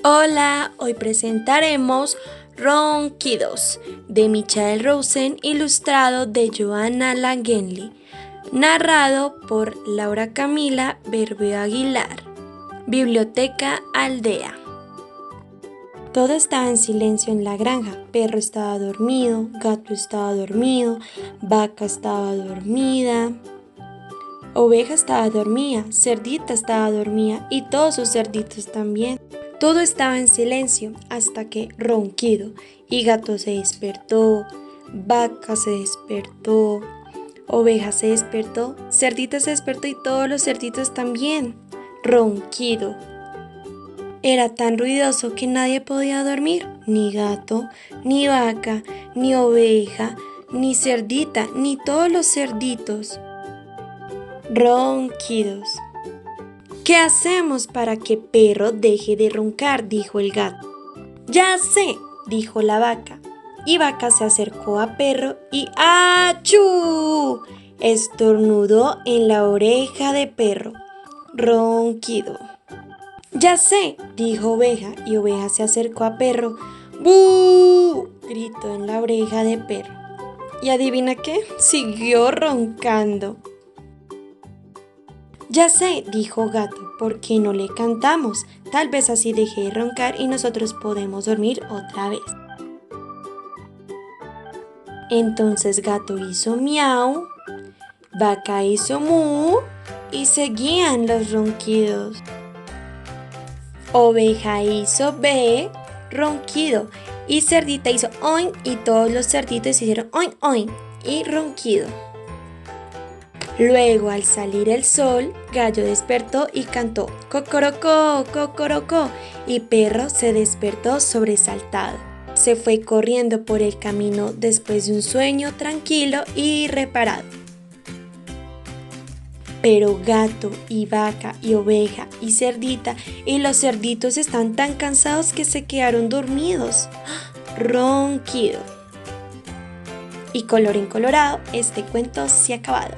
Hola, hoy presentaremos Ronquidos de Michael Rosen, ilustrado de Joanna Langenli, narrado por Laura Camila Berbeo Aguilar. Biblioteca Aldea. Todo estaba en silencio en la granja. Perro estaba dormido, gato estaba dormido, vaca estaba dormida, oveja estaba dormida, cerdita estaba dormida y todos sus cerditos también. Todo estaba en silencio hasta que Ronquido y gato se despertó, vaca se despertó, oveja se despertó, cerdita se despertó y todos los cerditos también. Ronquido. Era tan ruidoso que nadie podía dormir, ni gato, ni vaca, ni oveja, ni cerdita, ni todos los cerditos. Ronquidos. ¿Qué hacemos para que Perro deje de roncar?, dijo el gato. Ya sé, dijo la vaca. Y Vaca se acercó a Perro y ¡achú!, estornudó en la oreja de Perro. Ronquido. Ya sé, dijo Oveja, y Oveja se acercó a Perro. ¡Bú!, gritó en la oreja de Perro. ¿Y adivina qué? Siguió roncando. Ya sé, dijo Gato, ¿por qué no le cantamos? Tal vez así deje de roncar y nosotros podemos dormir otra vez. Entonces Gato hizo miau, Vaca hizo mu y seguían los ronquidos. Oveja hizo be, ronquido, y Cerdita hizo oin y todos los cerditos hicieron oin oin y ronquido. Luego, al salir el sol, Gallo despertó y cantó cocorocó, cocorocó, y Perro se despertó sobresaltado. Se fue corriendo por el camino después de un sueño tranquilo y reparado. Pero Gato y Vaca y Oveja y Cerdita y los cerditos están tan cansados que se quedaron dormidos. Ronquido. Y colorín colorado, este cuento se ha acabado.